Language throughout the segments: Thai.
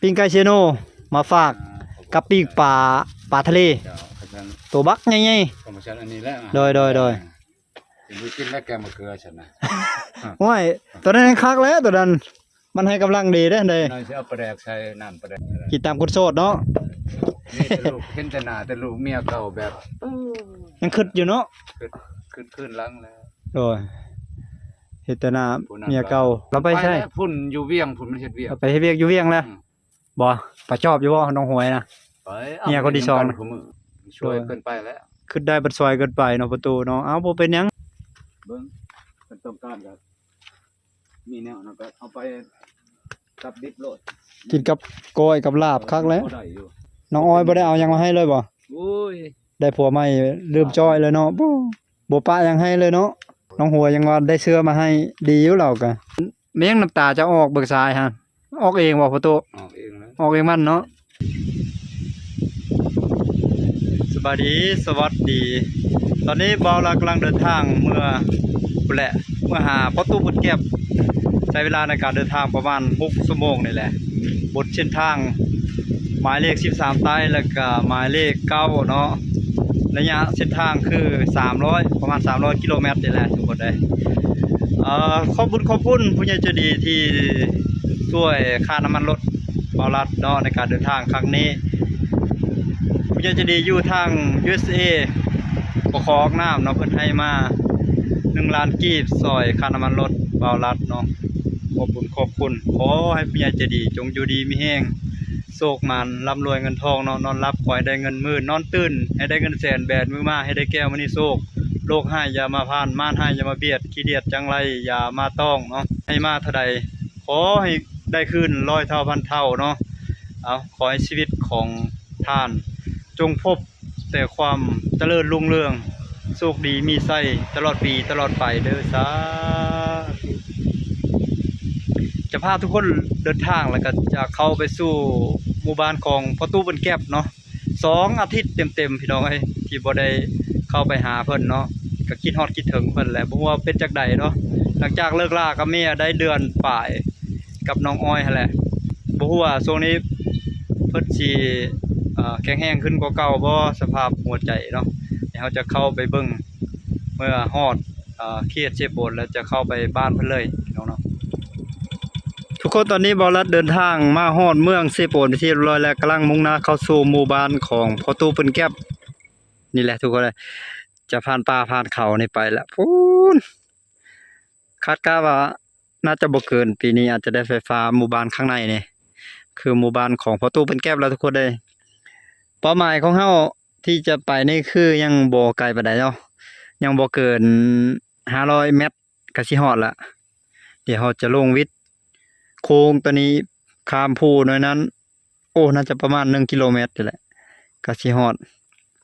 ปิ้งไก่เชโนมาฝากกับปิ้งปลาทะเลตัวบักใหญ่ผมฉันอันนี้แหละโดยดูกินแล้วแกงมะเขือฉันนะ โอ้ยตัวนั้นคักแล้วตัวนั้นมันให้กำลังดีเด้อเด้ น้อยสิเอาปลาแดกใส่น้ำปลาแดก กินตามคนโสดเนาะ นี่แต่ลูกเห็นแต่หน้าแต่ลูกเมียเก่าแบบ ยังคิดอยู่เนาะ ขึ้นหลังแล้ว โดยเฮ็ดแต่หน้าเมียเก่าเราไปใช่ พุ่นอยู่เวียงพุ่นมันเฮ็ดเวียง ไปเฮ็ดเวียกอยู่เวียงแล้วบ่ปลาชอบอยู่บ่น้องหวยนะ ไป เมียคนที่สองนะ ช่วยเกินไปแล้ว คิดได้บัดซอยเกินไปเนาะประตูเนาะเอ้าบ่เป็นหยัง เบิ่งเป็นต้มการครับมีแนวนะก็เอาไปกับดิบโลด กินกับก้อยกับลาบคักแล้ว ได้อยู่ น้องออยบ่ได้เอาหยังมาให้เลยบ่ โอ้ย ได้ผัวใหม่ลืมจ้อยเลยเนาะบ่ปะหยังให้เลยเนาะน้องหัวยังว่าได้เสื้อมาให้ดีอยู่แล้วก็แม่งน้ำตาจะออกเบิกทรายฮะออกเองบ่ประตู ออกเองนะ ออกเองมันเนาะสวัสดีสวัสดี ตอนนี้เบาเรากำลังเดินทางเมื่อพุ่นแหละเมื่อหาประตูบุญแก็บใช้เวลาในการเดินทางประมาณ6ชั่วโมงนี่แหละบนเส้นทางหมายเลข13ใต้แล้วก็หมายเลข9เนาะระยะเส้นทางคือ300ประมาณ300กิโลเมตรนี่แหละทุกคนได้ขอบคุณผู้ใหญ่ใจดีที่ช่วยค่าน้ำมันรถเบาลัดเนาะในการเดินทางครั้งนี้ผู้ใหญ่ใจดีอยู่ทาง USA ประคองน้ำเนาะเพิ่นให้มา1 ล้านกีบซอยค่าน้ำมันรถเบาลัดเนาะขอบคุณขอให้ผู้ใหญ่ใจดีจงอยู่ดีมีแห้งโชคมันร่ำรวยเงินทองเนาะนอนรับขอให้ได้เงินหมื่นนอนตื่นให้ได้เงินแสนแบดมือมาให้ได้แก้วมณีโชคโรคให้อย่ามาผ่านม่านให้อย่ามาเบียดขี้เดียดจังไรอย่ามาต้องเนาะให้มาเท่าใดขอให้ได้คืน100 เท่าพันเท่าเนาะเอาขอให้ชีวิตของท่านจงพบแต่ความเจริญรุ่งเรืองโชคดีมีไส้ตลอดปีตลอดไปเด้อสาธุจะพาทุกคนเดินทางแล้วก็จะเข้าไปสู่หมู่บ้านของพ่อตู้บนแก็บเนาะ2 อาทิตย์เต็มๆพี่น้องเอ้ยที่บ่ได้เข้าไปหาเพิ่นเนาะก็คิดฮอดคิดถึงเพิ่นแหละบ่ว่าเป็นจักใดเนาะหลังจากเลิกลากับเมียได้เดือนปลายกับน้องอ้อยหั่นแหละบ่ฮู้ว่าช่วงนี้เพิ่นสิแข็งแรงขึ้นกว่าเก่าบ่สภาพหัวใจเนาะเดี๋ยวเราจะเข้าไปเบิ่งเมื่อฮอดเขตเชฟโบนแล้วจะเข้าไปบ้านเพิ่นเลยพี่น้องเนาะทุกคนตอนนี้บอลัดเดินทางมาฮอดเมืองเซโปนไปที่เรียบร้อยแล้วกำลังมุ่งหน้าเข้าสู่หมู่บ้านของพ่อตู้เปิ้นแก็บนี่แหละทุกคนเลยจะผ่านป่าผ่านเขานี่ไปแล้วพูนคาดการณ์ว่าน่าจะบ่เกินปีนี้อาจจะได้ไฟฟ้าหมู่บ้านข้างในนี่คือหมู่บ้านของพ่อตู้เปิ้นแก็บแล้วทุกคนเลยเป้าหมายของเฮาที่จะไปนี่คือยังบ่ไกลปานใดเนาะยังบ่เกิน500 เมตรก็สิฮอดละเดี๋ยวเฮาจะลงวิทย์โค้งตัวนี้ข้ามภูน้อยนั้นโอ้น่าจะประมาณ1 กิโลเมตรนี่แหละก็สิฮอด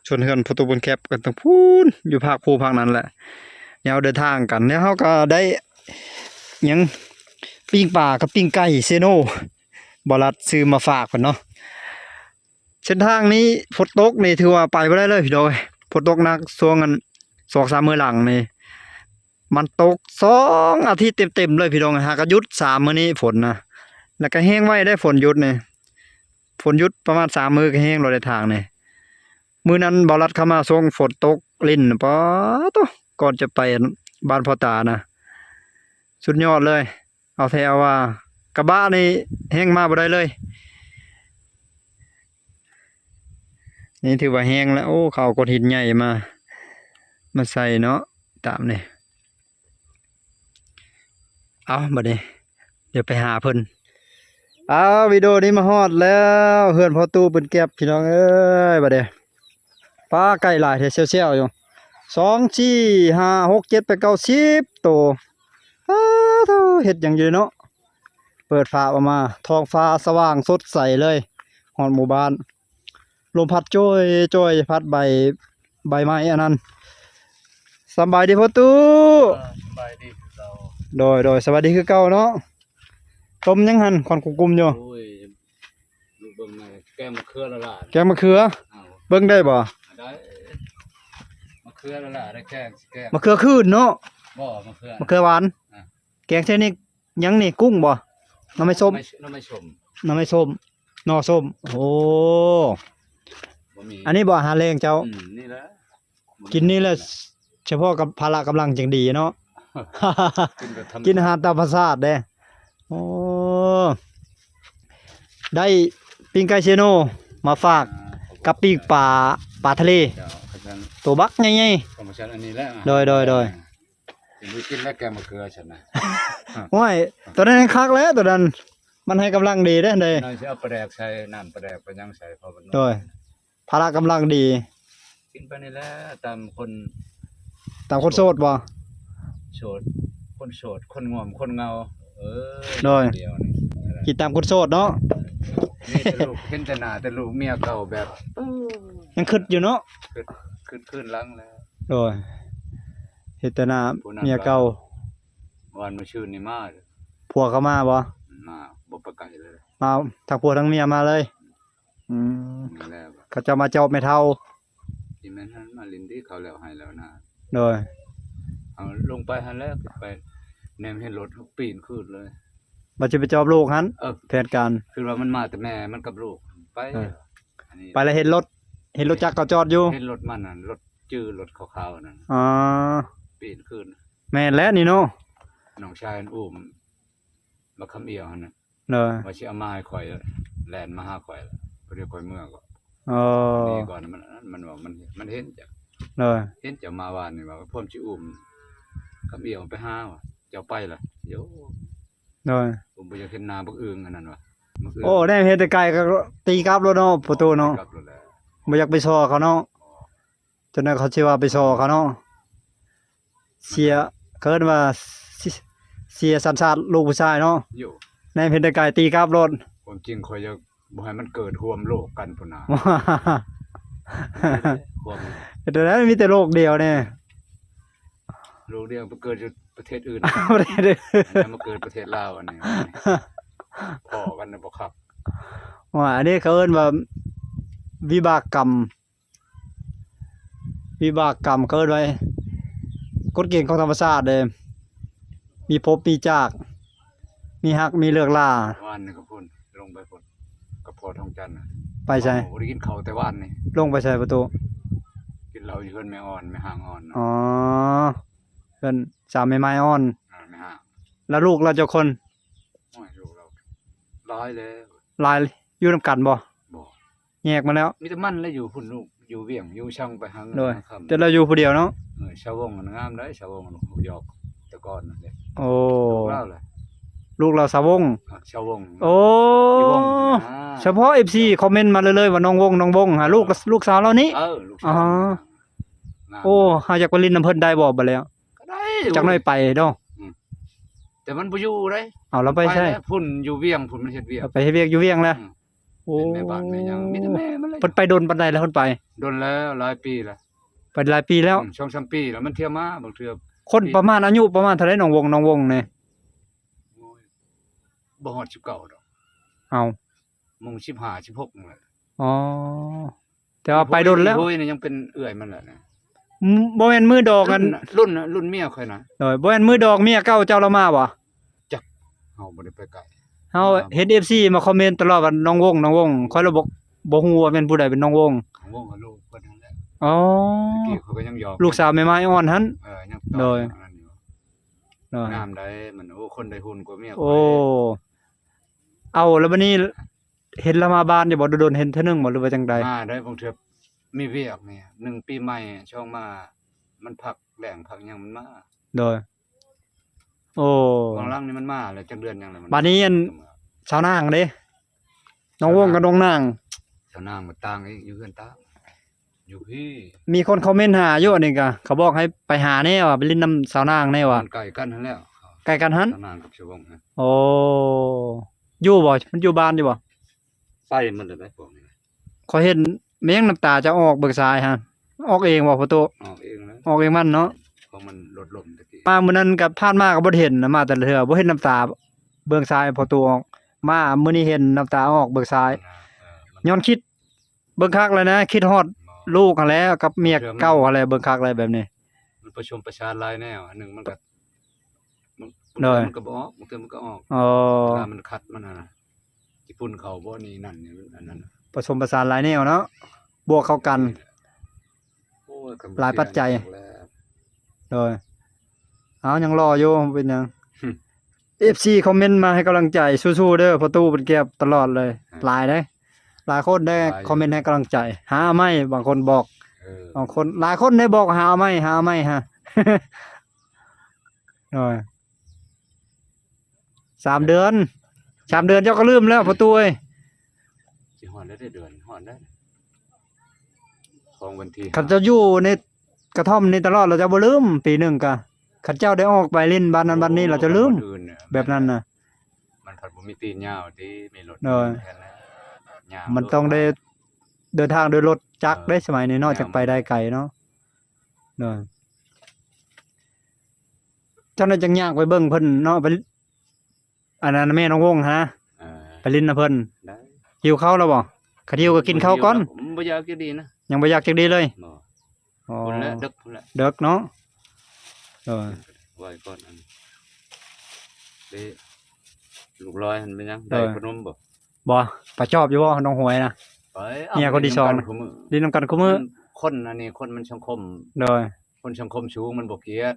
ชนเฮือนพ่อตู้เปิ้นแก็บกันตั้งพูนอยู่ภาคภูภาคนั้นแหละเดี๋ยวเดินทางกันแล้วเฮาก็ได้หยังปิ้งปลากับปิ้งไก่เซโนบ่รัดซื้อมาฝากเพิ่นเนาะเส้นทางนี้ฝนตกนี่ถือว่าไปบ่ได้เลยพี่น้องฝนตกหนักช่วงนั้น 2-3 มื้อหลังนี่มันตก2 อาทิตย์เต็มๆเลยพี่น้องหากหยุด3 มื้อนี้ฝนนะแล้วก็แห้งไว้ได้ฝนหยุดนี่ฝนหยุดประมาณ3 มื้อก็แห้งแล้วในทางนี่มื้อนั้นบ่รัดเข้ามาส่งฝนตกลิ้นป๊าตก่อนจะไปบ้านพ่อตานะสุดยอดเลยเอาแท้ว่ากระบะนี่แห้งมาบ่ได้เลยนี่ถือว่าแห้งแล้วโอ้เขาก้อนหินใหญ่มาใส่เนาะตามนี่เอาบัดนี้เดี๋ยวไปหาเพิ่นวิดีโอนี้มาฮอดแล้วเฮือนพ่อตู้เปิ้นแก็บพี่น้องเอ้ยบัดนี้ปลาไก่หลายแท้เซี่ยวๆอยู่2 4 5 6 7 8 9 10โตโธ่เฮ็ดหยังอยู่เนาะเปิดฝาออกมาท้องฟ้าสว่างสดใสเลยฮอดหมู่บ้านลมพัดโจ้ยพัดใบไม้อันนั้นสบายดีพ่อตู้สบายดีคือเรา โดยสวัสดีคือเก่าเนาะต้มยังหั่นคอนกุมอยู่โอ้ยลูกเบิ่งมาแกงมะเขือละล่ะแกงมะเขือเบิ่งได้บ่ได้มะเขือละล่ะได้แกงสิแกงมะเขือคืนเนาะบ่มะเขือหวานแกงใช่นี่ยังนี่กุ้งบ่น้ำไม่ส้มน้ำไม่ชมน้ำไม่ส้ม หน่อส้มโอ้ บ่มี อันนี้บ่อาหารแรงเจ้า นี่แหละ กินนี่แหละเฉพาะกับพละกำลังจังดีเนาะ กินก็ทำ กินอาหารตามธรรมชาติเด้โอ้ได้ปิ้งไก่เชโนมาฝากกับปิ้งปลาทะเล เจ้าเขาจะ ตัวบักใหญ่ โปรโมชั่นอันนี้แหละ โดย กินไปกินแล้วแกงมะเขือฉันนะ ๆโอ้ยตัวนั้นคักแล้วตัวนั้นมันให้กำลังดีเด้เด้ น้อยสิเอาปลาแดกใส่น้ำปลาแดกไปยังใส่พอมัน โดยพละกำลังดี กินไปนี่แหละตามคน ตามคนโสดบ่ โสดคนโสดคนง่วงคนเงาเดียวนี่ กินตามคนโสดเนาะ นี่แต่ลูกเห็นแต่หน้าแต่ลูกเมียเก่าแบบ ยังคิดอยู่เนาะ ขึ้นหลังแล้ว โดยเฮ็ดแต่หน้าเมียเก่า วันมาชื่นนี่มา ผัวเขามาบ่ มาบ่ประไกาศเลย มาทั้งผัวทั้งเมียมาเลยอืม นี่แหละ เขาจะมาเจอบไม่เท่า ที่แม่นหันมาลินที่เขาแล้วให้แล้วนะ โดย เอาลงไปหันแล้วไปแนมเห็นรถปีนขึ้นเลย บ่จะไปจอบลูกหันแผนการ คือว่ามันมาแต่แม่มันกับลูกไปอันนี้ ไปแล้วเห็นรถจักรเขาจอดอยู่ เห็นรถมันน่ะรถจื้อรถขาวๆนั่น อ๋อ ปีนขึ้น แม่นแล้วนี่เนาะ น้องชายอุ้มมาคำเอียวหั่นน่ะ โดย ว่าสิเอามาให้ข่อยแล่นมาหาข่อยบ่ได้ข่อยเมื่อก็ อ๋อ นี่ก่อนมันว่ามันเห็นจ้ะ โดย เห็นจะมาวานนี่ว่าพ่อมสิอุ้มคำเอียวไปหาว่ะเจ้าไปล่ะเดี๋ยว โดย ผมบ่อยากเห็นหน้าบักอึ่งอันนั้นว่ะบักอึ่ง โอ้ได้เฮ็ดแต่ไกลก็ตีกลับรถเนาะประตูเนาะ กลับรถแล้ว บ่อยากไปซอเขาเนาะจนนั้นเขาสิว่าไปซอเขาเนาะเสียเกินว่าเสียสัญชาติลูกผู้ชายเนาะ อยู่ ในเฮ็ดแต่ไกลตีกลับรถ ความจริงข่อยอยากบ่ให้มันเกิดร่วมโลกกันพุ่นน่ะความ แต่นั้นมีแต่โลกเดียวเนี่ย โลกเดียวไปเกิดอยู่ประเทศอื่น บ่ได้เด้อ อันนี้มาเกิดประเทศลาวอันนี้พอกันน่ะบ่ครับ ว่าอันนี้เขาเอิ้นว่าวิบากกรรมเขาเอิ้นไว้กฎเกณฑ์ของธรรมชาติเด้มีภพมีจากมีฮักมีเลิกลา วันนี้ก็พุ่นลงไปพุ่นกับพอทองจันทร์น่ะ ไปใช่ โอ้ได้กินข้าวแต่วันนี่ ลงไปใช่ประตู กินเหล้าอยู่เพิ่นแม่อ่อนแม่ห่างอ่อนน่ะ อ๋อเพิ่นสามไม้อ่อน แม่ห่าง แล้วลูกเราเจ้าคน โอ้ยลูกเราร้ายแล้ว หลายอยู่นำกันบ่ บ่ แยกมาแล้ว มีแต่มันแล้วอยู่พุ่นลูกอยู่เวียงอยู่ช่างไปหาเงิน โดย หาค่ำ แต่เราอยู่ผู้เดียวเนาะ ชาววงมันงามได้ชาววงมันหยอกแต่ก่อนนั่นแหละ โอ้ ลูกเล่าเลย ลูกเราสาวง ชาววง โอ้ อีวง เฉพาะ FC คอมเมนต์มาเลยๆว่าน้องวงหาลูกสาวเรานี่ ลูก อ๋ ชา อ วงาม โอ้เฮาอยากไปลินน้ำเพิ่นได้บ่บัดแล้ว ก็ได้ จักหน่อยไปเนาะ แต่มันบ่อยู่เด้ เอาเราไปใช่ แล้วพุ่นอยู่เวียงพุ่นมันเฮ็ดเวียง ไปเฮ็ดเวียกอยู่เวียงแล้ว อืม โอ้ เป็นแม่บ้านแม่หยังมีแต่แม่มันเลย เพิ่นไปโดนปานใดแล้วเพิ่นไป โดนแล้วหลายปีแล้ว ไปหลายปีแล้ว 2-3 ปีแล้วมันเที่ยวมาบางเทื่อ คนประมาณอายุประมาณเท่าไหร่น้องวงนี่ โอ้ยบ่ฮอด19ดอก เอา มง15 16นั่นแหละ อ๋อแต่ว่าไปโดนแล้ว โอ้ยนี่ยังเป็นเอื้อยมันแหละนะ บ่แม่นมือดอกกัน รุ่นเมียค่อยนะ โดยบ่แม่นมือดอกเมียเก่าเจ้าเรามาบ่ เฮาบ่ได้ไปไกล เฮาเห็น FC มาคอมเมนต์ตลอดว่าน้องวงค่อยเราบอกบ่ฮู้ว่าแม่นผู้ใดเป็นน้องวง ของวงกับลูกเพิ่นนั่นแหละ อ๋อ ตะกี้เขาก็ยังยอม ลูกสาวแม่ไม้อ่อนหั่น ยัง โดย อันนั้นอยู่ โดย งามได้มันโอ้คนได้หุ่นกว่าเมีย โอ้เอาแล้วบัดนี้เห็นละมาบ้านอยู่บ่โดนๆเห็นเทื่อนึงบ่หรือว่าจังใด มาได้บางเทื่อมีเวียกเนี่ย1ปีใหม่ช่องมา มันพักแหล่งพักหยังมันมา โดยโอ้ บางหลังนี่มันมาแล้วจักเดือนหยังเลยมัน บัดนี้อัน ชาวนางเด้น้องวงกับน้องนาง เจ้านางมาต่างอีกอยู่เฮือนต่างอยู่พี่ มีคนคอมเมนต์หาอยู่อันนี้ก็เขาบอกให้ไปหาแน่ว่าไปเล่นน้ำสาวนางแน่ว่า มันใกล้กันนั่นแล้ว ใกล้กันหั่น เจ้านางกับชาววงนะ โอ้อยู่บ่มันอยู่บ้านอยู่บ่ ไปมันได้พวกนี้ ขอยเห็นแมงน้ำตาจะออกเบิกซ้ายฮะออกเองบ่ประตู ออกเองนะ ออกเองมันเนาะ เพราะมันลดลมตะกี้ มามื้อนั้นก็ผ่านมาก็บ่ได้เห็นนะมาแต่ละเทื่อบ่เห็นน้ำตาเบิ่งซ้ายประตูออกมามื้อนี้เห็นน้ำตาออกเบิกซ้ายย้อนคิดเบิ่งคักเลยนะ คิดฮอดลูกหั้นแหล้วกับเมียเก่าหั้นแหละเบิ่งคักเลยแบบนี้ มันประชุมประชาหลายแนวอันหนึงมันก็มัน โดย มันก็บ่ออกบางเทื่อมันก็ออก อ๋อ เวลามันคัดมันน่ะนะ ญี่ปุ่นเขาบ่นี่นั่นนี่อันนั้นน่ะ ผสมผสานหลายแนวเนาะบวกเข้ากัน โอ้คำ หลายปัจจัย แล้ว โดยเอายังรออยู่เป็นหยัง FC คอมเมนต์มาให้กำลังใจสู้ๆเด้อประตูเป็นเก็บตลอดเลยหลายเด้หลายคนได้คอมเมนต์ให้กำลังใจหาไม่บางคนบอก บางคนหลายคนได้บอกหาไม่ฮะ โอ้ย3 เดือน3 เดือนเจ้าก็ลืมแล้วประตูเอ้ย สิฮอดได้เดือนฮอดได้ของวันที่ คันเจ้าอยู่ในกระท่อมนี่ตลอดเราจะบ่ลืมปีหนึงก็คันเจ้าได้ออกไปเล่นบ้านนั้นบ้านนี้เราจะลืม คนอื่นเนี่ย แบบนั้นน่ะ มันผัดบ่มีตีนยาวที่มีรถ เออ แค่นั้นยาว มันต้องได้เดินทางโดยรถจักรได้สมัยนี้เนอกจากไปได้ไกลเนาะเนาะเจ้าน่าจังยากไปเบิ่งเพิ่นเนาะไปอันนั้นแม่น้องวงฮะ เออ ไปลิ้นนะเพิ่น ได้ หิวข้าวแล้วบ่คันหิวก็กินข้าวก่อน บ่อยากจะดีนะ ยังบ่อยากจักดีเลย บ่ อ๋อ คนละดึกพุ่นละ เด็กเนาะเออ ไว้ก่อนอันเด้ลูกร้อยหันเป็นยังได้ขนมบ่ บ่ปลาชอบอยู่บ่น้องหวยน่ะ ไป เนี่ยคนที่สอง นะ ลิ้นนำกันคุมื้อ คนอันนี้คนมันสังคม โดย คนสังคมสูงมันบ่เกลียด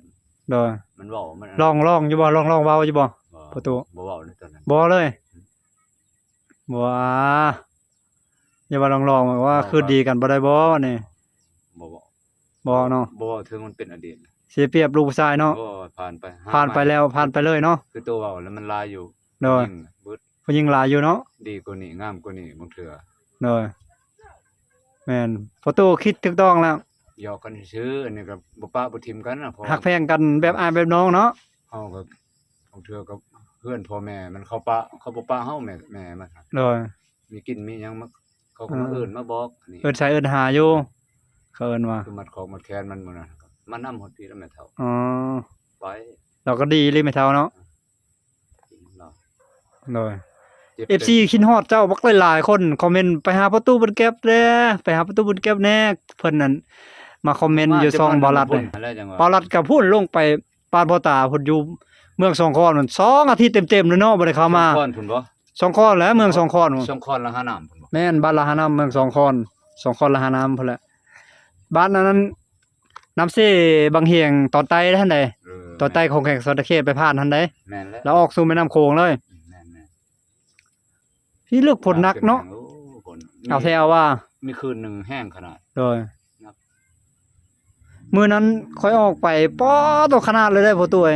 โดย มันเว้ามัน ลองอยู่บ่ลองเว้าอยู่บ่ บ่ ประตู บ่เว้าในตอนนั้น บ่เลยบ่อย่าว่าลองว่าคือดีกันบ่ได้บ่นี่ บ่เว้า บ่เนาะ บ่เว้าถึงมันเป็นอดีต เสียเปรียบลูกผู้ชายเนาะ บ่ผ่านไปห ผ่านไปแล้วผ่านไปเลยเนาะ คือตัวเว้าแล้วมันลายอยู่ โดย ยิ่งเบิด ผู้หญิงหลายอยู่เนาะ ดีกว่านี้งามกว่านี้บางเทื่อ โดยแม่นประตูคิดถูกต้องแล้ว หยอกกันซื่ออันนี้ก็บ่ปะบ่ทิมกันนะเพราะ หักแพงกันแบบอ้ายแบบน้องเนาะ เฮาก็บางเทื่อก็เพื่อนพ่อแม่มันเขาปะเขาบ่ปะเฮาแม่มัน โดย มีกินมีหยังมาเขาก็มาเอิ้นมาบอกอันนี้ เอิ้นใช้เอิ้นหาอยู่เขาเอิ้นว่า คือมัดของมัดแขนมันหมื้อนั้นมานำฮอดพี่แล้วแม่เฒ่า อ๋อ ไป เราก็ดีเลยไม่เท่าเนาะ เนาะ โดย จ็บ FC คิดฮอดเจ้าบักหลายๆคนคอมเมนต์ไปหาประตูบุญแก็บแน่ไปหาประตูบุญแก็บแน่เพิ่นนั่นมาคอมเมนต์อยู่ซองบ่รัดเลย แล้วจังว่า บ่รัดก็พูดลงไปปานพ่อตาพุ่นอยู่เมืองสองคอนนั่น2 อาทิตย์เต็มๆเลยเนาะบ่ได้เข้ามา สองคอนพุ่นบ่ สองคอนแหล้วเมืองสองคอน สองคอนละหาน้ำพุ่นบ่ แม่นบ้านละหาน้ำเมืองสองคอนละหาน้ำพุ่นแหละบ้านนั้นน้ำเสบางเฮียงตอนใต้ท่านใด เออ ตอนใต้ของแข่งสตะเขตไปผ่านท่านใด แม่นแล้ว แล้วออกสู่แม่น้ำโขงเลย แม่น พี่เลือกผลหนักเนาะ โอ้ฝน เอาแท้ว่า มีคืนหนึงแห้งขนาด โดย ครับ มื้อนั้นค่อยออกไปป้อตัวขนาดเลยได้อพ่อตุ้ย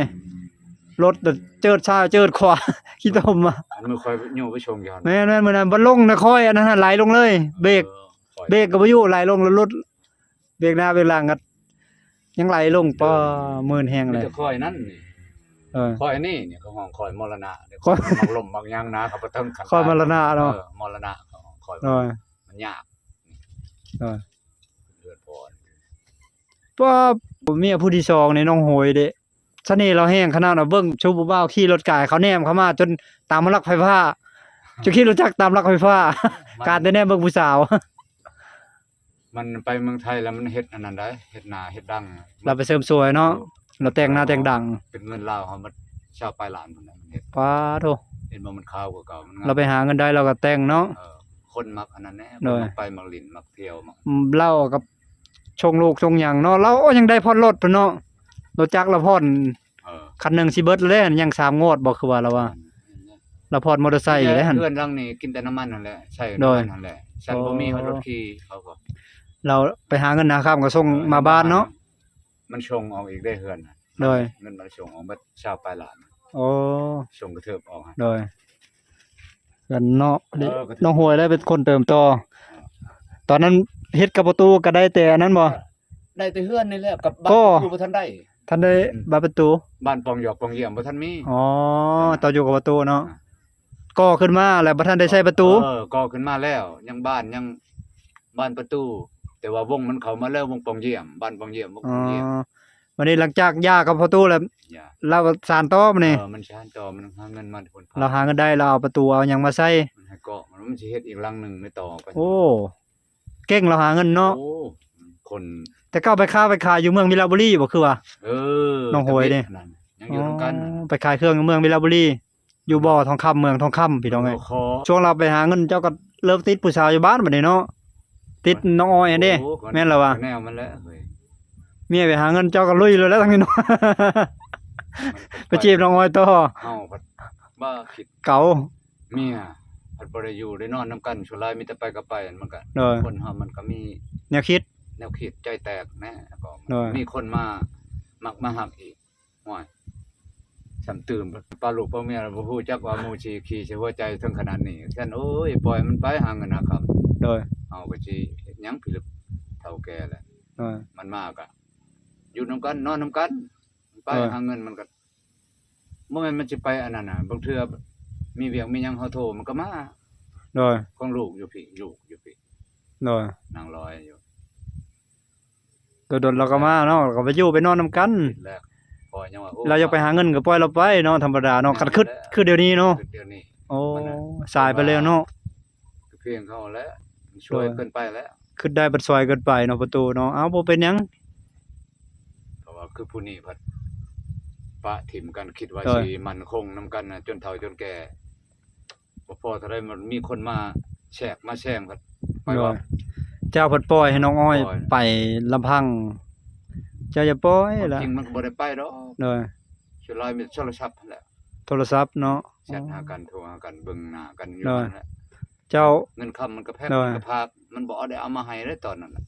รถเจิดซ้ายเจิดขวา ขี้ตมอะ อันมือคอยโยไปชมย้อน แม่นๆมื้อนั้นบ่ลงนะค่อยอันนั้นน่ะไหลลงเลย เบรก เบรกก็บ่อยู่ไหลลงแล้วรถเบรกหน้าเบรกหลังก็ยังไหลลงป้อมื่นแฮง มี เลย แต่คอยนั่นนี่ เออ คอยนี่เนี่ยเขาห้องคอยมรณะเดี๋ยว คอย มักลมมักยางนะเขาบ่เทิงขัน คอยมรณะเนาะ มรณะเขาห้องคอย โดย มันยาก โดย เดือดพอ ว่าเมียผู้ที่สองนี่น้องโหยเด้เสน่ห์เราแห้งขนาดน่ะเบิ่งชูผู้บ่าวขี่รถกายเขาแนมเข้ามาจนตามมาลักไฟฟ้าจะขี่รถจักรตามลักไฟฟ้า การแต่แนมเบิ่งผู้สาว มันไปเมืองไทยแล้วมันเฮ็ดอันนั้นได้เฮ็ดหน้าเฮ็ดดัง เราไปเสริมสวยเนาะเราแต่งหน้าแต่งดัง เป็นเงินลาวเฮามันชาวปลายล้านพุ่นน่ะมันเฮ็ด ป้าโธ เห็นบ่มันขาวกว่าเก่ามันงาม เราไปหาเงินได้เราก็แต่งเนาะ คนมักอันนั้นแน่ โดย มักไปมักลิ้นมักเที่ยวมัก เล่ากับชงลูกชงหยังเนาะเรายังได้ผ่อนรถพุ่นเนาะรถจักรเราผ่อน เออ คันหนึงสิเบิดแล้วยัง3งวดบ่คือว่าเราว่าเราผ่อนมอเตอร์ไซค์อยู่แล้วหั่น เพื่อนรังนี่กินแต่น้ำมันนั่นแหละใช่ โดย น้ำมันนั่นแหละฉันบ่มีรถขี่เขาก็ เราไปหาเงินหาข้ามก็ส่งมาบ้านเนาะ มันชงออกอีกได้เฮือนน่ะ โดย เงินมันชงออกบัดชาวปลายล้าน โอ้ ชงกระเทิบออกฮะ โดยกันเนาะ เออก็ถือ น้องหวยได้เป็นคนเติมต่อ ตอนนั้นเฮ็ดกับประตูก็ได้แต่อันนั้นบ่ ได้แต่เฮือนนี่แหละกับบ้า ก็ นอยู่บ่ทันได้ ท่านได้บานประตู บ้านปองหยอกปองเยี่ยมบ่ทันมี อ๋อตอนอยู่กับประตูเนาะก่อขึ้นมาแล้วบ่ทันได้ใช้ประตู ก่อขึ้นมาแล้ว ยังบ้านยังบ้านประตู แต่ว่าวงมันเข้ามาแล้ววงปองเยี่ยมบ้านปองเยี่ยมวง อ๋ ป อ องเยี่ยม วันนี้หลังจากย่ากับประตูแล้ว อย่า เราก็สานต่อมานี่ มันชานจอมันหาเงินมาผล เราหาเงินได้เราเอาประตูเอาหยังมาใส่ มันให้เกาะมันสิเฮ็ดอีกหลังหนึงไม่ต่อไป โอ้เก่งเราหาเงินเนาะ โอ้คน แต่ก็เอาไปขายอยู่เมืองมิลาบุรีบ่คือว่า เออ น้องโหยเด้ นั่นยังอยู่นำกัน ไปขายเครื่องอยู่เมืองมิลาบุรี อยู่บ่อทองคำเมืองทองคำพี่น้องเอ้ย ขอ ช่วงเราไปหาเงินเจ้าก็เริ่มติดผู้สาวอยู่บ้านบัดนี้เนาะติดน้องออยอันเด้แม่นแล้ววะ แนวมันแล้วเฮ้ย เมียไปหาเงินเจ้าก็ลุยเลยแล้วทั้งนี้เนาะ ไปจีบน้องออยต่อ เฮาพัดบ้าคิด เก๋า เมียพัดบ่ได้อยู่ได้นอนนํกันสุรายมีแต่ไปก็ไปมันก็ โดย คนเฮามันก็มี แนวคิด แนวคิดใจแตกแน่ก็ โดย มีคนมามักมาหักอีกโอ้ยสำตื่นปลาลูกปลาเมียบ่ฮู้จักว่าหมู่สิขี่สิหัวใจถึงขนาดนี้ฉันโอ้ยปล่อยมันไปหาเงินหาคำ โดย เฮาก็สิเฮ็ดหยังพี่ลึกเฒ่าแก่แหละ โดย มันมากะอยู่นํกันนอนนํกันไป เออ หาเงินมันก็บ่แม่นมันสิไปอันนั้นน่ะบางเทื่อมีเวียงมีหยังเฮาโทรมันก็มา โดย ของลูกอยู่พี่ลูกอยู่พี่ โดย นางลอยอยู่ โดนๆเราก็มาเนาะเราก็ไปอยู่ไปนอนนํกัน คิดแล้วพอยังว่าโอ้ เราอยากไปหาเงินก็ปล่อยเราไปเนาะธรรมดาเนาะคันคือเดี๋ยวนี้เนาะ เดี๋ยวนี้ โอ้สายไปแล้วเนาะ เพียงเขาแล้วช่วยเกินไปแล้ว คือได้บัดซอยเกินไปเนาะประตูเนาะเอ้าบ่เป็นหยัง เพราะว่าคือผู้นี้พัดปะถิ่มกันคิดว่า เออ สิมั่นคงนํกันน่ะจนเฒ่าจนแก่บ่พอเท่าใดมันมีคนมาแฉกมาแช่งพัดไป โด ว่าย เจ้าเพิ่นปล่อยให้น้องอ้อย ปล่อย ไปลำพัง เจ้าอย่าปล่อยล่ะ จริงมันก็บ่ได้ไปดอก โดย สุดท้ายมีโทรศัพท์นั่นแหละ โทรศัพท์เนาะ แชทหากันโทรหากันเบิ่งหน้ากันอยู่ เออ นั่นแหละ เจ้า เงินคำมันก็แพง เออ มันก็พากมันบ่ได้เอามาให้ได้ตอนนั้นน่ะ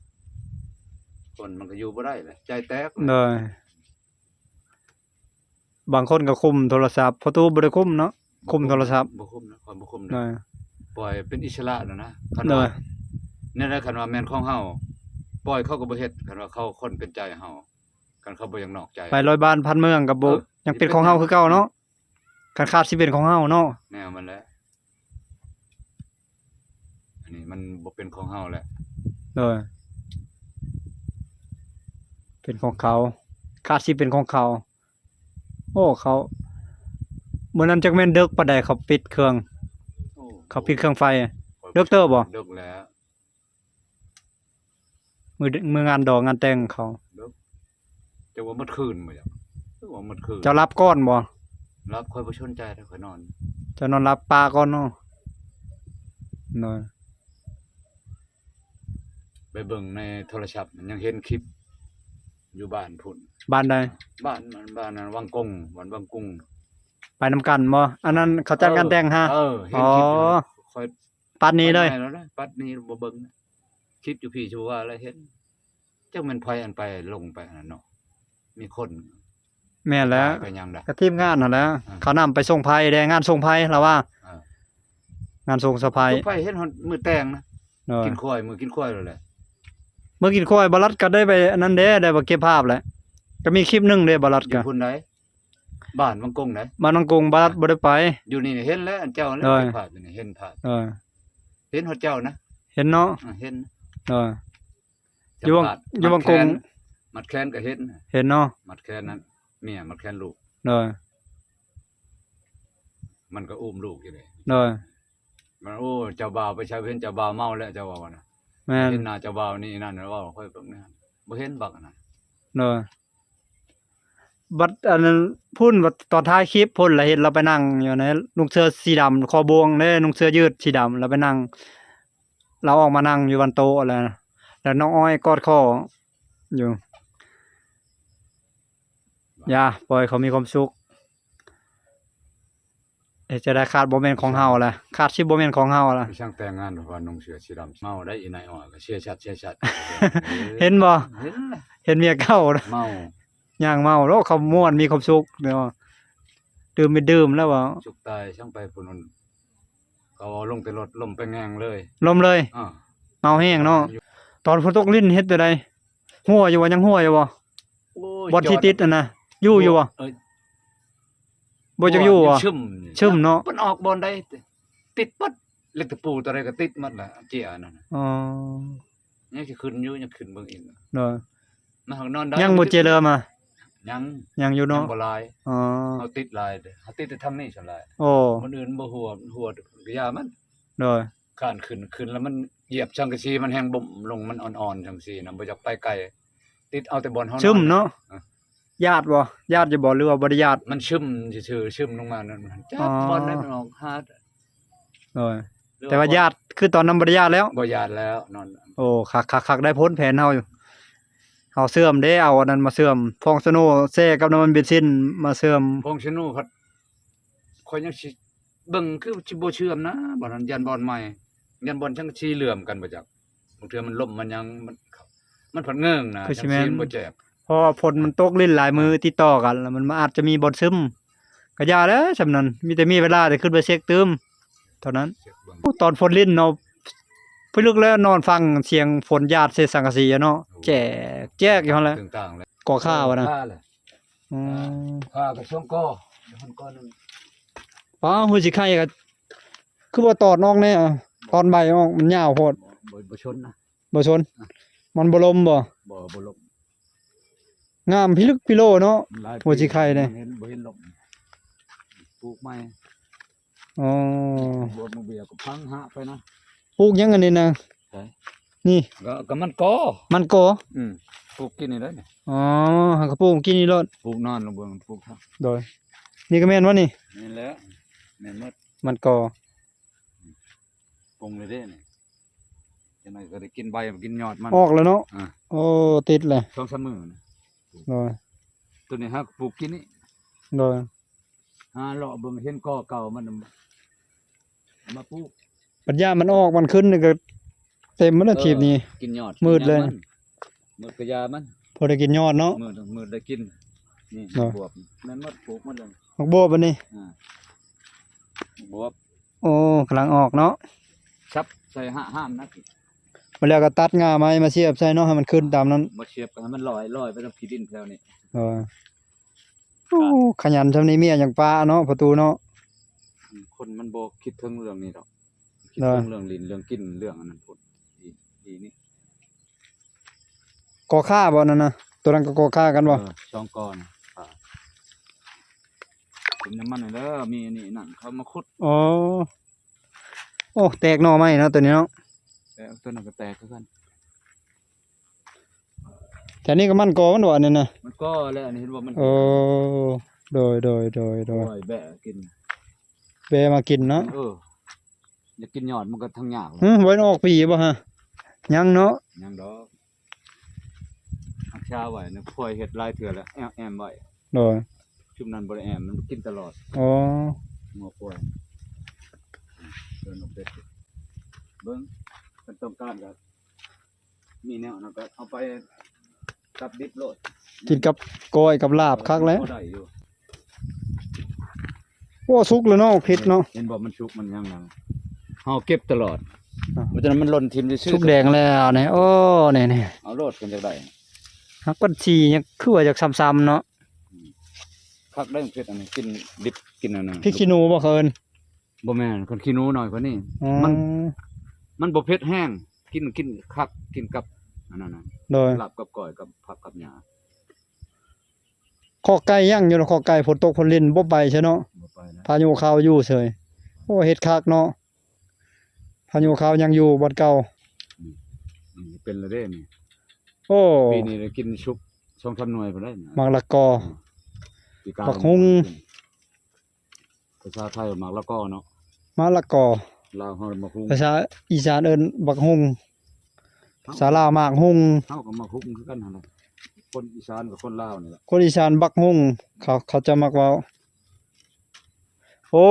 คนมันก็อยู่บ่ได้เลยใจแตก โดยบางคนก็คุมโทรศัพท์ประตูบ่ได้คุมเนาะคุมโทรศัพท์ บ่คุมนะคนบ่คุม โด นะ ย ปล่อยเป็นอิสระแล้วนะคัน โด ว่าย นั่นแหละคันว่าแม่นของเฮาปล่อยเขาก็บ่เฮ็ดคันว่าเขาคนเป็นใจเฮาคันเขาบ่อยากนอกใจ ไปร้อยบ้านพันเมืองก็บ่ เออ ยังเป็นของเฮาคือเก่าเนาะคันขาดสิเป็นของเฮาเนาะ แนวมันแหละอันนี้มันบ่เป็นของเฮาแหละ โดยเป็นของเขาขาดสิเป็นของเขา โอ้เขามื้อนั้นจักแม่นดึกปานใดเขาปิดเครื่อง โอ้ เขาปิดเครื่องไฟ เลิกเตอร์บ่ เลิกแล้ว มืองานดอกงานแต่งเขา จะว่าหมดคืนบ่จ้ะจะว่าหมดคืน เจ้ารับก้อนบ่ รับค่อยบ่สนใจเด้อค่อยนอน เจ้านอนรับปลาก่อนเนาะน้อย ไปเบิ่งในโทรศัพท์มันยังเห็นคลิป อยู่บ้านพุ่น บ้านใด บ้านนั้นวังกงบ้านวังกุ้ง ไปนำกันบ่อันนั้นเขาจัดงานแต่งฮะ เห็นคลิปอยู่ อ๋อ ค่อย ปานนี้เลย ไปแล้วนะปัดนี้บ่เบิ่งนะคลิปอยู่พี่ชูว่าอะไรเห็นจักแม่นไผอันไปลงไปอันนั้นเนาะมีคน แม่นแล้ว ไปยังดะ ก็ทีมงานนั่นแหละ อ่า เขานำไปส่งไผแดงงานส่งไผแล้วว่า อ่า งานส่งสะพาย ทุกไผเห็นฮอดมือแต่งนะ น้อย กินข้อยมือกินข้อยแล้วแหละ เมื่อกินข้อยบ่รัดก็ได้ไปอันนั้นเด้ได้บ่เก็บภาพแหละก็มีคลิปหนึงเด้บ่รัด อ ก็ ยู่พุ่นใดบ้านวังกงไหน บ้านน้องกรุงบ่รัดบ่ได้ไป อยู่นี่เห็นแล้วอันเจ้าแล้ว เออ เก็บภาพอยู่นี่เห็นภาพ เออ เห็นฮอดเจ้านะ เห็นเนาะ เห็น เออ อยู่วัง จับ อยู่วังกง มัดแขนก็เห็น เห็นเนาะ มัดแขนนั้นเมียมัดแขนลูก น้อย มันก็อุ้มลูกอยู่เลย น้อย มันโอ้เจ้าบ่าวไปใช้เห็นเจ้าบ่าวเมาแล้วเจ้าว่าว่านะ แม่น เห็นหน้าเจ้าบ่าวนี่นั่นน่ะว่าค่อยเบิ่งนะบ่เห็นบักอันนั้น น้อยบัดอันนั้นพุ่นบัดตอนท้ายคลิปพุ่นแล้วเห็นเราไปนั่งอยู่ในนุ่งเสื้อสีดำคอบวงเด้นุ่งเสื้อยืดสีดำแล้วไปนั่ง เราออกมานั่งอยู่บนโต๊ะแล้วแล้วน้องอ้อยกอดคออยู่อย่าปล่อยเขามีความสุขจะได้ขาดบ่แม่นของเฮาแหละขาดสิบ่แม่นของเฮาล่ะ ไปช่างแต่งงานว่านุ่งเสื้อสีดำเมาได้อีนายอ้อก็เสียชัด เห็นบ่ เห็นล่ะ เห็นเมียเก่านะ เมา ย่างเมาแล้วเขาม่วนมีความสุขเนาะดื่มไปดื่มแล้วว่า สุกตายช่างไปพุ่นนเขาเอาลงแต่รถลมไปแงงเลย ลมเลย อ้อ เมาแห้งเนาะตอนฝนตกลิ้นเฮ็ดไปได้หัวอยู่บ่ยังหัวอยู่บ่ โอ้ย บ่ที่ติดอันน่ะอยู่อยู่บ่ เอ้ย บ่จักอยู่บ่ ชึม ชึมเนาะ มันออกบอนได้ติดปัดเหล็กตะปูตัวใดก็ติดหมัดล่ะเจียนั่นน่ะ อ๋อ ยังสิขึ้นอยู่ยังขึ้นเบิ่งอีก เนาะ มาหักนอนได้ ยังบ่เจริญมา ยัง ยังอยู่ ยั เนาะ งบ่หลาย อ๋อ เฮาติดหลายเด้อเฮาติดแต่ทางนี้ซั่นหลาย โอ้ คนอื่นบ่หัวก็ยามัน เนาะ ข้านขึ้นแล้วมันเหยียบชังกะสีมันแฮงบ่มลงมันอ่อนๆจังซี่น่ะบ่อยากไปไกลติดเอาแต่บอนเฮานอน ซึมเนาะ ญาติบ่ญาติจะบ่หรือว่าบ่ได้ญาติ มันชึมซื่อๆชึมลงมานั่นจั อ๋ ก อ บอลได้มันออกฮาด โอ้ยแต่ว่าญาติคือตอนนั้นบ่ได้ญาติแล้ว บ่ญาติแล้วนอน โอ้คักๆๆได้พ้นแผนเฮาอยู่เฮาเสื่อมเด้เอาอันนั้นมาเสื่อมฟองสโนแซ่กับน้ำมันเบนซินมาเสื่อม พงชนูพัดข่อยยังสิเบิ่งคือสิบ่เชื่อมนะบ่นั้นยันบอลใหม่ยันบอลจังชีเหลื่อมกันบ่จักบางเทื่อมันล่มมันยังมันผัดเงิงนะ คือสิ จัง แม่น ชีบ่แจก เพราะว่าฝนมันตกลิ้นหลายมือติดต่อกันแล้วมันอาจจะมีบ่ซึมก็อย่าเด้อซำนั้นมีแต่มีเวลาได้ขึ้นไปเช็คตืมเท่านั้น เช็คเบิ่ง โอ้ตอนฝนลิ้นเนาะพี่ลึกแล้วนอนฟังเสียงฝนหยาดใส่สังกะสีอะเนาะแจ๊กอยู่หั่นแหละ ต่างๆแล้ว ก่อข้าวอะนะ ข้าแหละ อืม ข้ากับช่วงก่อเดี๋ยวมันก่อนึง ป้าหูสิไข่ก็คือบ่ตอดนอกแน่อะตอนใบออกมันยาวโพด บ่ชนนะ บ่ชน มันบ่ลมบ่ บ่ลม งามพิลึกพิโลเนาะ มันหลาย หัวสิไข่เนี่ย เห็นบ่เห็นลมปลูกใหม่ อ๋อ บวชมือเบียก็พังหะไปนะ ปลูกหยังอันนี้นะ ใช่ นี่ ก็มันก่อ มันก่อ ปลูกกินนี่ได้เนี่ย อ๋อหักกระปลูกกินนี่โลด ปลูกนอนลงเบิ่งปลูกครับ โดยนี่ก็แม่นวะนี่ นี่แหละแม่นหมด มันก่อ ปรุงเลยเด้นี่จังไดก็ได้กินใบกินยอดมัน ออกแล้วเนาะ อ่า โอ้ติดเลย 2-3 มื้อนะ โดย ตัวนี้ฮักปลูกกินนี่ โดย หาเลาะเบิ่งเห็นก่อเก่ามันเอามาปลูก ปัญญามันออกมันขึ้นนี่ก็เต็มหมดแล้วคลิปนี้ กินยอด มืดเลย กินหางมันมืดกระยามัน พอได้กินยอดเนาะ มืดได้กินนี่ เนาะ บวบแม่นหมดปลูกหมดเลย หักโบวบอันนี้ อ่าบวบ โอ้กำลังออกเนาะ ซับใส่ห้ามนะ มาแล้วก็ตัดงาไม้มาเสียบใส่เนาะให้มันขึ้นตามนั้น บ่เชียบกันให้มันลอยไปตามที่ดินแถวนี้ โดยโอ้ขยันซำนี้เมียอย่างป้าเนาะประตูเนาะ คนมันบ่คิดถึงเรื่องนี้ดอกคิด เนาะ ถึงเรื่องลิ้นเรื่องกินเรื่องอันนั้นพุ่นอีนี่ ก่อข้าบ่นั่นน่ะตัวนั้นก็ก่อข้ากันบ่ ช่องก่อนกินน้ำมันหน่อยเด้อมีนี่นั่นเขามาขุด อ๋อโอ้แตกหน่อไม้เนาะตัวนี้เนาะ แต่ตัวนั้นก็แตกคือกัน แต่นี่ก็มันก่อมันบ่อันนี้น่ะ มันก็แล้วอันนี้เห็นว่ามัน โอ้โดย ปล่อยแบะกิน เปมากินเนาะ อยากกินยอดมันก็ทั้งยากเลย ไว้ออกปีบ่ฮะยังเนาะ ยังดอกหักชาไว้นะพลอยเฮ็ดหลายเทื่อแล้วแอมไว้ โดย ชุมนั้นบ่ได้แอมมันกินตลอด อ๋อ งัวป่วยเดินออกไปเบิ่งมันต้องการก็มีแนวนั้นก็เอาไปกับดิบโลด กินกับก้อยกับลาบคักแล้ว ได้อยู่ โอ้สุกแล้วเนาะพริกเนาะ เห็นบอกมันชุกมันยังไงเฮาเก็บตลอด อ่ะ เพราะฉะนั้นมันหล่นทิ่มซื่อๆ สุกแดงแล้วนี่โอ้นี่ เอาโลดกันจักได้ ฮักปันชียังคือว่าจากซ้ำๆเนาะ คักได้เผ็ดอันนี้กินดิบกินอันนั้น พริกขี้หนูบ่เคิน บ่แม่นคนขี้หนูหน่อยกว่านี้ อ๋อ มันบ่เผ็ดแห้งกินคักกินกับอันนั้นน่ะ โดย ลาบกับก้อยกับผักกับหญ้า ข้อไก่ย่างอยู่เนาะข้อไก่ฝนตกฝนลิ้นบ่ไปใช่เนาะ บ่ไปนะ พายุเข้าอยู่เฉยโอ้เฮ็ดคักเนาะพายุเข้ายังอยู่บ่เก่า นี่เป็นและเด้นี่ โอ้ ปีนี้ได้กินชุบ2-3หน่วยพุ่นได้นะ มักละกอ ปีกา บักฮุง ภาษาไทยมักละกอเนาะ มะละกอ ลาวเฮามักฮุง ภาษาอีสานเอิ้นบักฮุงภาษาลาวมากฮุง เฮาก็มักฮุงคือกันหั่นแหละคนอีสานกับคนลาวนี่แหละ คนอีสานบักฮุงเขาจะมักเว้าโอ้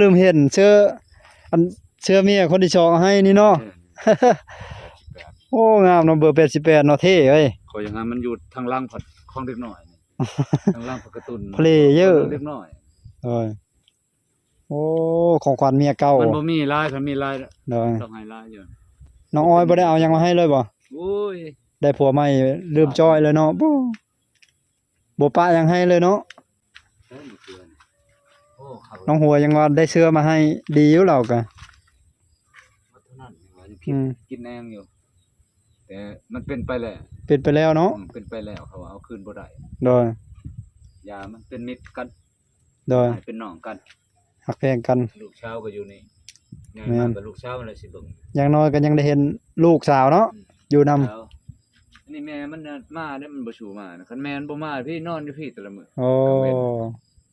ลืมเห็นอันเสื้อเมียคนที่สองให้นี่เนาะ โอ้งามเนาะเบอร์88เนาะเท่เอ้ย ขอยอย่างนั้นมันอยู่ทางล่างผัดของเด็กน้อยนี่ ทางล่างผัดการ์ตูน Player เด็กน้อย เอ้ยโอ้ของขวัญเมียเก่า มันบ่มีลายคันมีลาย เด้อ ต้องให้ลายอยู่ น้องออยบ่ได้เอาหยังมาให้เลยบ่ โอ้ย ได้ผัวใหม่ลืมจ้อยเลยเนาะบ่ปะหยังให้เลยเนาะ เอ้ยมันคืออะไรโอ้ครับ น้องหัวยังว่าได้เสื้อมาให้ดีอยู่แล้วก็ เท่านั้นยังว่ายัง อืม กินแนงอยู่ แต่มันเป็นไปแล้ว เป็นไปแล้วเนาะ เป็นไปแล้วเขาว่าเอาคืนบ่ได้ โดย ยามันเป็นมิตรกัน โดย เป็นน้องกัน หักแพงกัน ลูกเช้าก็อยู่นี่ไง แม่น มากับลูกเช้ามันเลยสิเบิ่ง อย่างน้อยก็ยังได้เห็นลูกสาวเนาะอยู่นำ แล้วนี่ นี่แม่มันน่ะมาเด้มันบ่สู่มานะคันแม่นบ่มาพี่นอนอยู่พี่แต่ละมื้อ โอ้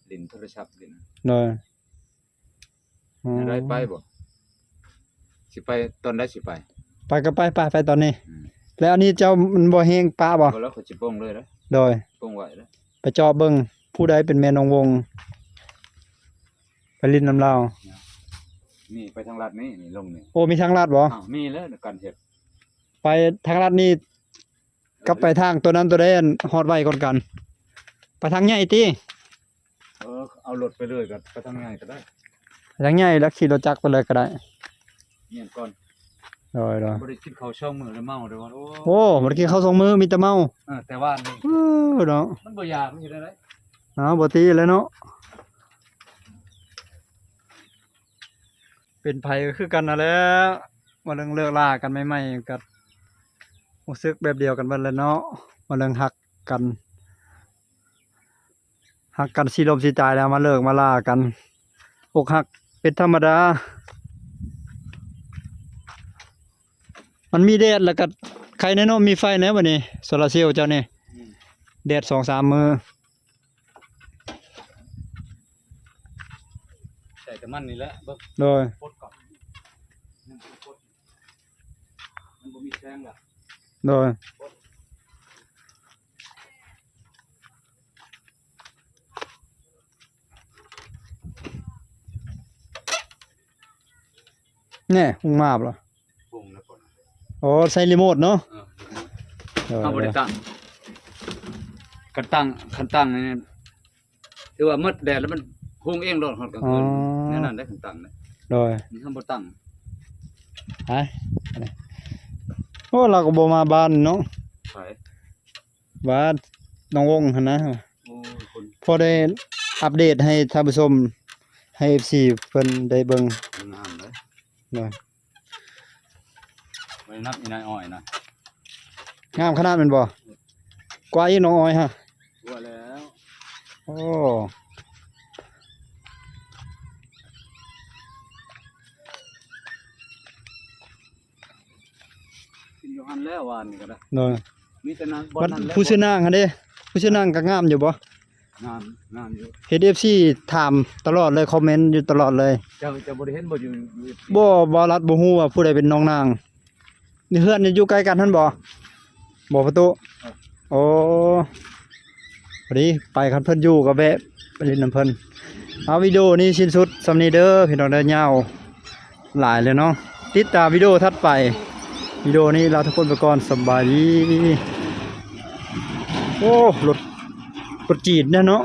เล่นโทรศัพท์เล่น โดยอ๋อ ได้ไปบ่สิไปตอนใดสิไป ไปก็ไปตอนนี้ อืม แล้วอันนี้เจ้ามันบ่แฮงปะบ่ บ่แล้วเขาสิโป้งเลยเด้อ โดย โป้งไว้เด้อ ไปเจาะเบิ่งผู้ใดเป็นแม่นองวงไปลิ้นน้ำลาว นี่ไปทางลัดนี่นี่ลงนี่ โอ้มีทางลาดบ่ อ้าวมีแล้วการเฮ็ด ไปทางลาดนี่กลับไปทางตัวนั้นตัวใดอันฮอดไว้ก่อนกัน ไปทางใหญ่ติ เอารถไปเลยก็ไปทางง่ายก็ได้ ไปทางใหญ่แล้วขี่รถจักรไปเลยก็ได้ เมียนก่อน โดย บ่ได้กินข้าวช่องมื้อแล้วเมาเด้อว่า โอ้บ่ได้กินข้าวสองมื้อมีแต่เมา แต่ว่านี่ เนาะ มันบ่อยากมันเฮ็ดได้ได บ่ตีเลยเนาะเป็นไผก็คือกันนั่นแหละว่าเรื่องเลิกลากันใหม่ๆก็รู้สึกแบบเดียวกันเบิดแหล้วเนาะว่าเรื่องฮักกันสิลมสิตายแล้วมาเลิกมาลากันอกหักเป็นธรรมดา มันมีแดดแล้วก็ใครแน่เนาะมีไฟแน่บัดนี้โซลาร์เซลล์เจ้านี่แดด 2-3 มื้อ ใส่แต่มันนี่แหละเบิ่ง โดย ปลดก่อนนั่นคือปลดมันบ่มีแสงล่ะ โดยแน่หุงมาบเหรอ ปุ่งแล้วก่อน อ๋อใช้รีโมทเนาะ เอาบ่ได้ตั้งกันตั้งคันตั้งนี่คือว่ามืดแดดแล้วมันหุงเองโลดฮอดกลางคืนแน่นั่นได้คันตั้งนะ โดย นี่ทำบ่ตั้ง ไปโอ้เราก็บ่มาบ้านเนาะ ไป บ้านน้องวงหั่นนะ โอ้ยคน พอได้อัปเดตให้ท่านผู้ชมให้ FC เพิ่นได้เบิ่ง งามเลย หน่อย บ่ได้นับอีนายอ้อยนะ งามขนาดแม่นบ่กว่าอีน้องอ้อยฮะ ว่าแล้ว โอ้ กินอยู่หันแล้ววานนี่ก็ได้ หน่อย มีแต่นั้นบ่ บัด นั้นแล้ว ผู้ชื่อนางหั่นเด้ผู้ชื่อนางก็งามอยู่บ่ งามงามอยู่ เฮ็ด FC ถามตลอดเลยคอมเมนต์อยู่ตลอดเลย เจ้าบ่ได้เห็นบ่อยู่ บ่รัดบ่ฮู้ว่าผู้ใดเป็นน้องนางนี่เฮือนนี่อยู่ใกล้กันหั่นบ่บ่ประตูโอ้พอดีไปคันเพิ่นอยู่ก็แวะไปเล่นน้ำเพิ่นเอาวิดีโอนี้สิ้นสุดสำนี้เด้อพี่น้องเด้อยาวหลายเลยเนาะติดตามวิดีโอถัดไปวิดีโอนี้ลาทุกคนไปก่อนสบายดีโอ้รถจีดเนี่ยเนาะ